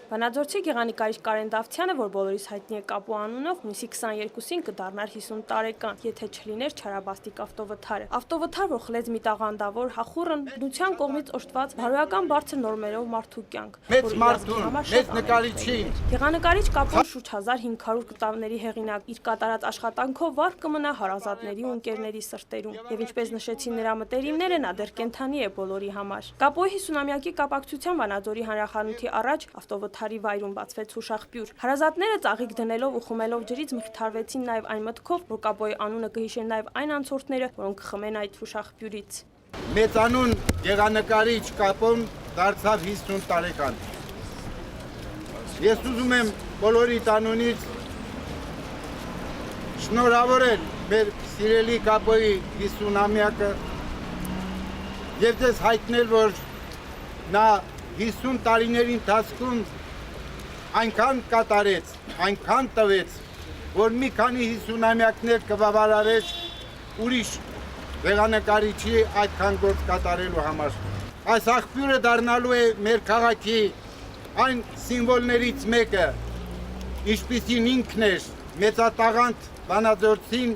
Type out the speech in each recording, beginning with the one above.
Վանաձորցի գեղանկարիչ Կարեն Դավթյանը, որ բոլորիս հայտնի է Կապո անունով, հունիսի 22-ին կդառնար 50 տարեկան, եթե չլիներ չարաբաստիկ ավտովթարը։ Ավտովթար, որ խլեց մի տաղանդավոր, հախուռն, բնության կողմից օժտված, բարոյական բարձր նորմերով մարդու կյանք, մեծ մարդուն, մեծ նկարիչին։ Գեղանկարիչ Կապոն շուրջ 1500 կտավների հեղինակ, իր կատարած աշխատանքով վառ կմնա հարազատների ու ընկերների սրտերում։ Եվ ինչպես նշեցին նրա մտերիմները, նա դեռ կենդանի է բոլորի համար։ Կապոյի 50-ամյակի կապակցությամբ Վանաձորի հանրախանութի առաջ ավտովթարի վայրում բացվեց հուշաղբյուր։ Հարազատները ծաղիկ դնելով ու խմելով ջրից մխիթարվեցին նաև այն մտքով, որ Կապոյի անունը կհիշեն նաև այն անցորդները, որոնք կխմեն այդ հուշաղբյուրից։ Մեծանուն գեղանկարիչ Կապոն դարձավ 50 տարեկան։ Ես ուզում եմ բոլորի անունից շնորհավորել մեր սիրելի Կապոյի 50-ամյակը եւ դες հայտնել, որ նա 50 տարիների ընթացքում այնքան կատարեց, այնքան տվեց, որ մի քանի 50-ամյակներ կբավարարեց ուրիշ գեղանկարիչի այդքան գործ կատարելու համար։ Այս աղբյուրը դառնալու է մեր քաղաքի այն սիմվոլներից մեկը, ինչպիսին ինքն էր մեծատաղանդ Վանաձորցին,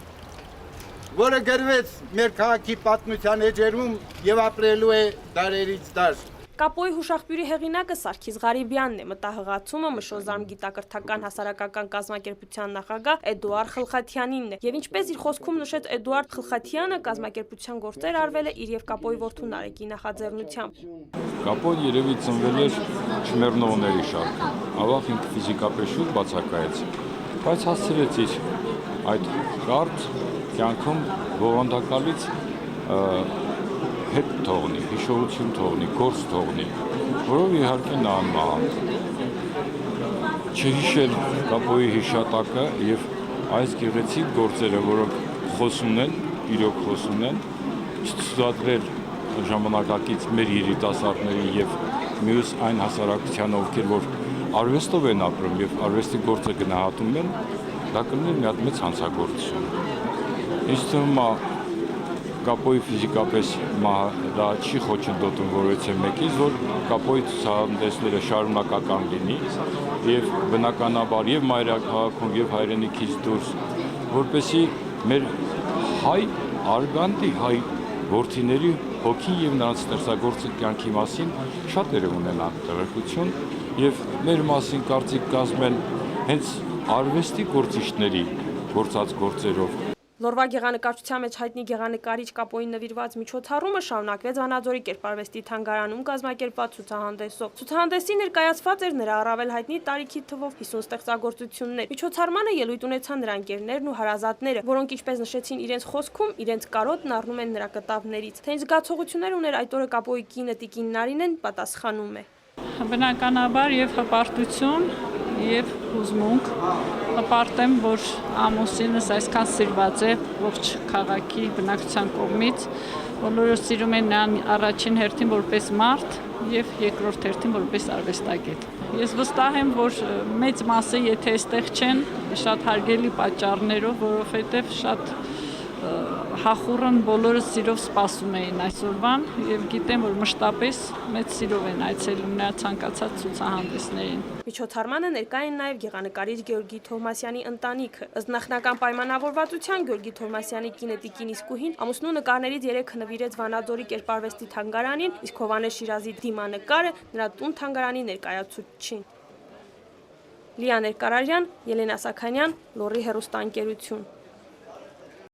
որը գրվեց մեր քաղաքի պատմության էջերում եւ ապրելու է դարերից դար։ Կապոյի հուշաղբյուրի հեղինակը Սարգիս Ղարիբյանն է, մտահղացումը Մշոզարմ գիտակրթական հասարակական կազմակերպության նախագահ Էդուարդ Խլխաթյանինն է։ Եվ ինչպես իր խոսքում նշեց Էդուարդ Խլխաթյանը, կազմակերպության գործեր արվել է իր եւ Կապոյի որդու Նարեկի նախաձեռնությամբ։ Կապոն երևի ծնվել էր Չմեռնովների շարքում, ավաղ ինքը ֆիզիկապես շուտ բացակայեց, բայց հասցրեց իր այդ կարճ կյանքում ողոնդակալից հետ թողնի, հիշողություն թողնի, գործ թողնի, որով իհարկե նա անմահան։ Չհիշել Կապոյի հիշատակը եւ այս գեղեցիկ գործերը, որոնք խոսուն են, իրոք խոսուն են, չցուցադրել ժամանակակից մեր երիտասարդներին եւ մյուս այն հասարակության, ովքեր որ արվեստով են ապրում եւ արվեստի գործը գնահատում են, դա կլիներ մի հատ մեծ հանցագործություն։ Ինչ թվում է Կապոյի ֆիզիկապես մահը դա չի խոչընդոտում որևէ մեկից, որ Կապոյի ցուցահանդեսները շարունակական լինի եւ բնականաբար եւ մայրաքաղաքում եւ հայրենիքից դուրս, որպեսզի մեր հայ արգանդի հայ որդիների հոգի եւ նրանց ստեղծագործի կյանքի մասին շատերը ունենան տեղեկություն եւ մեր մասին կարծիք կազմեն հենց արվեստի գործիչների գործած գործերով։ Լորվա գեղանկարչության մեջ հայտնի գեղանկարիչ Կապոյին նվիրված միջոցառումը շարունակվեց Վանաձորի կերպարվեստի թանգարանում կազմակերպված ցուցահանդեսով։ Ցուցահանդեսի ներկայացված էր նրա առավել հայտնի տարիքի թվով 50 ստեղծագործություններ։ Միջոցառմանը ելույթ ունեցան նրա ընկերներն ու հարազատները, որոնք ինչպես նշեցին իրենց խոսքում, իրենց կարոտն առնում են նրա կտավներից։ Թե ինչ զգացողություններ ուներ այդ օրը Կապոյի կինը Տիկին Նարինեն, պատասխանում է։ Բնականաբար եւ հպարտություն եւ հուզմունք հպարտեմ, որ ամուսինս այսքան սիրված է ողջ քաղաքի բնակչության կողմից, բոլորը սիրում են նրան առաջին հերթին որպես մարդ եւ երկրորդ հերթին որպես արվեստագետ։ Ես վստահ եմ, որ մեծ մասը եթե այստեղ չեն, շատ հարգելի պատճառներով, որովհետեւ շատ հախուռն բոլորը սիրով սպասում էին այսօրվան եւ գիտեմ, որ մշտապես մեծ սիրով են այցելում նրա ցանկացած ցուցահանդեսներին։ Միջոցառմանը ներկա են նաև գեղանկարիչ Գեորգի Թովմասյանի ընտանիքը։ Ըստ նախնական պայմանավորվածության Գեորգի Թովմասյանի կինը Տիկին Իսկուհին ամուսնու նկարներից 3 նվիրեց Վանաձորի կերպարվեստի թանգարանին, իսկ Հովհաննես Շիրազի դիմանկարը նրա տուն թանգարանի ներկայացուցչին։ Լիա Ներկարարյան, Ելենա Սաքանյան, Լոռի հեռուստաընկերություն։